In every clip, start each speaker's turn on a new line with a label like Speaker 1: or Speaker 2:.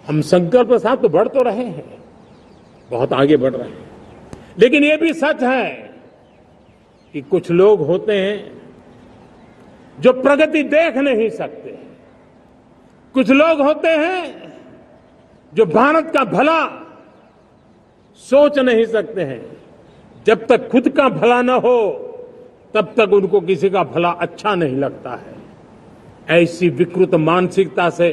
Speaker 1: हम संकल्प के साथ तो बढ़ तो रहे हैं, बहुत आगे बढ़ रहे हैं, लेकिन ये भी सच है कि कुछ लोग होते हैं जो प्रगति देख नहीं सकते। कुछ लोग होते हैं जो भारत का भला सोच नहीं सकते हैं। जब तक खुद का भला न हो तब तक उनको किसी का भला अच्छा नहीं लगता है। ऐसी विकृत मानसिकता से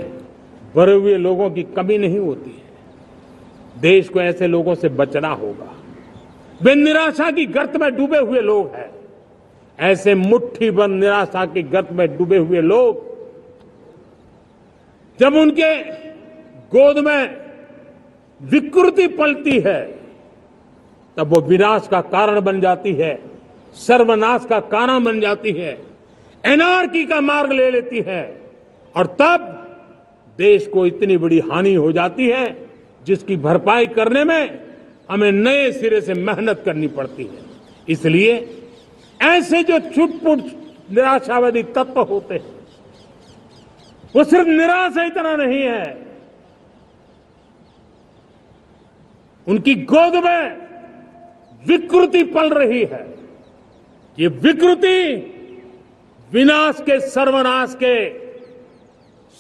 Speaker 1: भरे हुए लोगों की कमी नहीं होती है। देश को ऐसे लोगों से बचना होगा। वे निराशा की गर्त में डूबे हुए लोग हैं। ऐसे मुट्ठी भर निराशा की गर्त में डूबे हुए लोग जब उनके गोद में विकृति पलती है तब वो विनाश का कारण बन जाती है, सर्वनाश का कारण बन जाती है, एनार्की का मार्ग ले लेती है और तब देश को इतनी बड़ी हानि हो जाती है जिसकी भरपाई करने में हमें नए सिरे से मेहनत करनी पड़ती है। इसलिए ऐसे जो छुटपुट निराशावादी तत्व होते हैं वो सिर्फ निराशा इतना नहीं है, उनकी गोद में विकृति पल रही है। ये विकृति विनाश के, सर्वनाश के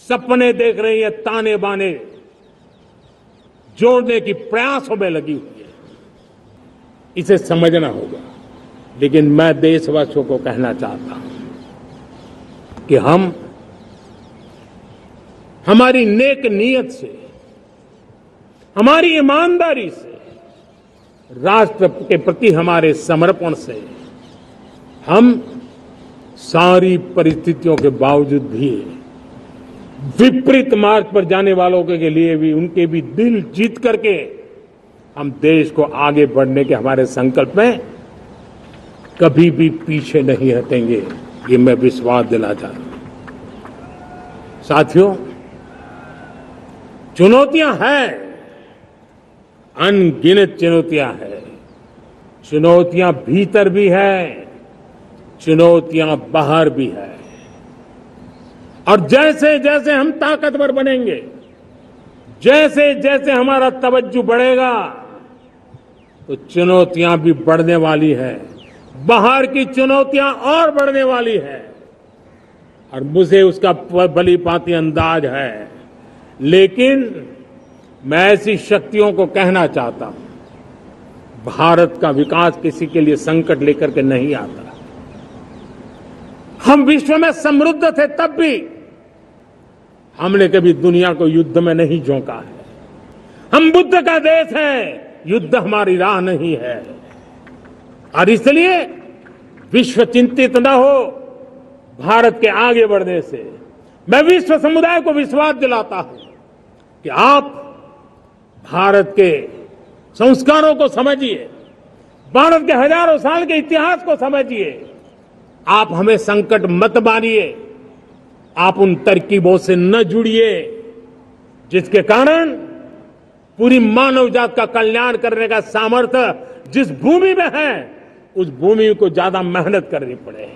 Speaker 1: सपने देख रही है, ताने बाने जोड़ने की प्रयासों में लगी हुई है। इसे समझना होगा। लेकिन मैं देशवासियों को कहना चाहता हूं कि हम हमारी नेक नीयत से, हमारी ईमानदारी से, राष्ट्र के प्रति हमारे समर्पण से हम सारी परिस्थितियों के बावजूद भी विपरीत मार्ग पर जाने वालों के लिए भी उनके भी दिल जीत करके हम देश को आगे बढ़ने के हमारे संकल्प में कभी भी पीछे नहीं हटेंगे, ये मैं विश्वास दिला चाहता हूं। साथियों, चुनौतियां हैं, अनगिनत चुनौतियां हैं। चुनौतियां भीतर भी है, चुनौतियां बाहर भी है। और जैसे जैसे हम ताकतवर बनेंगे, जैसे जैसे हमारा तवज्जो बढ़ेगा तो चुनौतियां भी बढ़ने वाली है, बाहर की चुनौतियां और बढ़ने वाली है और मुझे उसका भली भांति अंदाज है। लेकिन मैं ऐसी शक्तियों को कहना चाहता हूं, भारत का विकास किसी के लिए संकट लेकर के नहीं आता। हम विश्व में समृद्ध थे तब भी हमने कभी दुनिया को युद्ध में नहीं झोंका है। हम बुद्ध का देश है, युद्ध हमारी राह नहीं है। और इसलिए विश्व चिंतित न हो भारत के आगे बढ़ने से। मैं विश्व समुदाय को विश्वास दिलाता हूं कि आप भारत के संस्कारों को समझिए, भारत के हजारों साल के इतिहास को समझिए। आप हमें संकट मत मानिए, आप उन तरकीबों से न जुड़िए जिसके कारण पूरी मानव जात का कल्याण करने का सामर्थ्य जिस भूमि में है उस भूमि को ज्यादा मेहनत करनी पड़े।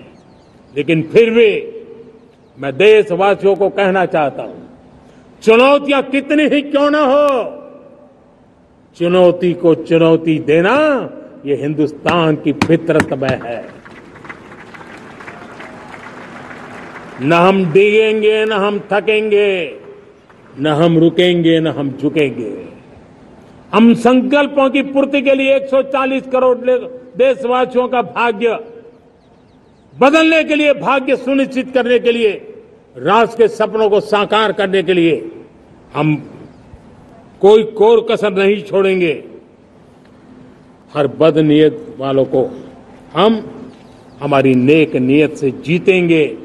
Speaker 1: लेकिन फिर भी मैं देशवासियों को कहना चाहता हूं, चुनौतियां कितनी ही क्यों न हो, चुनौती को चुनौती देना ये हिंदुस्तान की फितरत में है। न हम डिगेंगे, न हम थकेंगे, न हम रुकेंगे, न हम झुकेंगे। हम संकल्पों की पूर्ति के लिए 140 करोड़ देशवासियों का भाग्य बदलने के लिए, भाग्य सुनिश्चित करने के लिए, राष्ट्र के सपनों को साकार करने के लिए हम कोई कोर कसर नहीं छोड़ेंगे। हर बदनीयत वालों को हम हमारी नेक नीयत से जीतेंगे,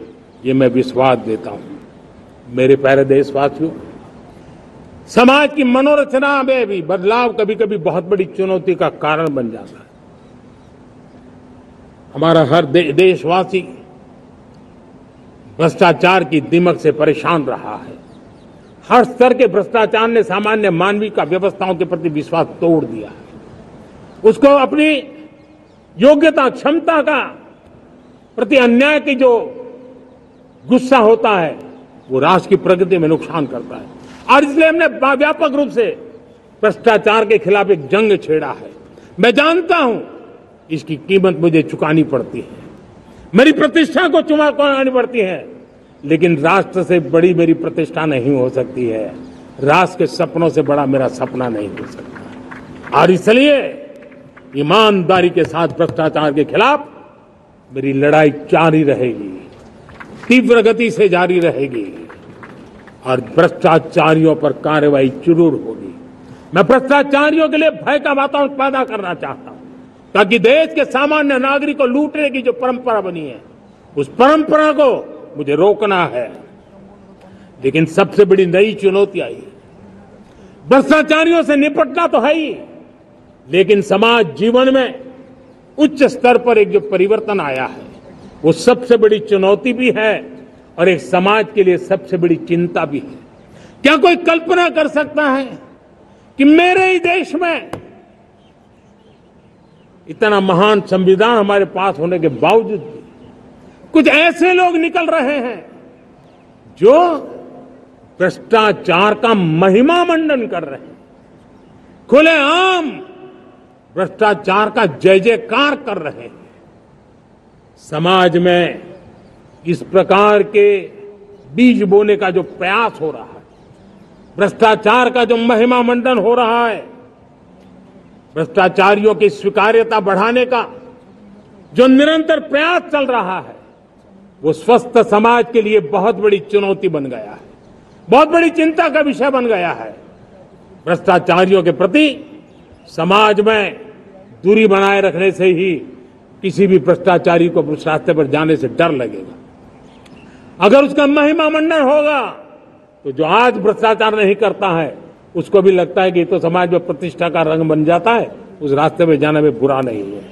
Speaker 1: ये मैं विश्वास देता हूं। मेरे प्यारे देशवासियों, समाज की मनोरचना में भी बदलाव कभी कभी बहुत बड़ी चुनौती का कारण बन जाता है। हमारा हर देशवासी भ्रष्टाचार की दिमक से परेशान रहा है। हर स्तर के भ्रष्टाचार ने सामान्य मानवीय का व्यवस्थाओं के प्रति विश्वास तोड़ दिया है। उसको अपनी योग्यता, क्षमता का प्रति अन्याय की जो गुस्सा होता है वो राष्ट्र की प्रगति में नुकसान करता है। और इसलिए हमने व्यापक रूप से भ्रष्टाचार के खिलाफ एक जंग छेड़ा है। मैं जानता हूं इसकी कीमत मुझे चुकानी पड़ती है, मेरी प्रतिष्ठा को चुकानी पड़ती है, लेकिन राष्ट्र से बड़ी मेरी प्रतिष्ठा नहीं हो सकती है, राष्ट्र के सपनों से बड़ा मेरा सपना नहीं हो सकता। और इसलिए ईमानदारी के साथ भ्रष्टाचार के खिलाफ मेरी लड़ाई जारी रहेगी, तीव्र गति से जारी रहेगी और भ्रष्टाचारियों पर कार्रवाई जरूर होगी। मैं भ्रष्टाचारियों के लिए भय का वातावरण पैदा करना चाहता हूं ताकि देश के सामान्य नागरिक को लूटने की जो परंपरा बनी है उस परंपरा को मुझे रोकना है। लेकिन सबसे बड़ी नई चुनौती आई, भ्रष्टाचारियों से निपटना तो है ही, लेकिन समाज जीवन में उच्च स्तर पर एक जो परिवर्तन आया है वो सबसे बड़ी चुनौती भी है और एक समाज के लिए सबसे बड़ी चिंता भी है। क्या कोई कल्पना कर सकता है कि मेरे ही देश में इतना महान संविधान हमारे पास होने के बावजूद भी कुछ ऐसे लोग निकल रहे हैं जो भ्रष्टाचार का महिमा मंडन कर रहे हैं, खुलेआम भ्रष्टाचार का जय जयकार कर रहे हैं। समाज में इस प्रकार के बीज बोने का जो प्रयास हो रहा है, भ्रष्टाचार का जो महिमा मंडन हो रहा है, भ्रष्टाचारियों की स्वीकार्यता बढ़ाने का जो निरंतर प्रयास चल रहा है, वो स्वस्थ समाज के लिए बहुत बड़ी चुनौती बन गया है, बहुत बड़ी चिंता का विषय बन गया है। भ्रष्टाचारियों के प्रति समाज में दूरी बनाए रखने से ही किसी भी भ्रष्टाचारी को उस रास्ते पर जाने से डर लगेगा। अगर उसका महिमा मंडन होगा तो जो आज भ्रष्टाचार नहीं करता है उसको भी लगता है कि तो समाज में प्रतिष्ठा का रंग बन जाता है, उस रास्ते में जाने में बुरा नहीं है।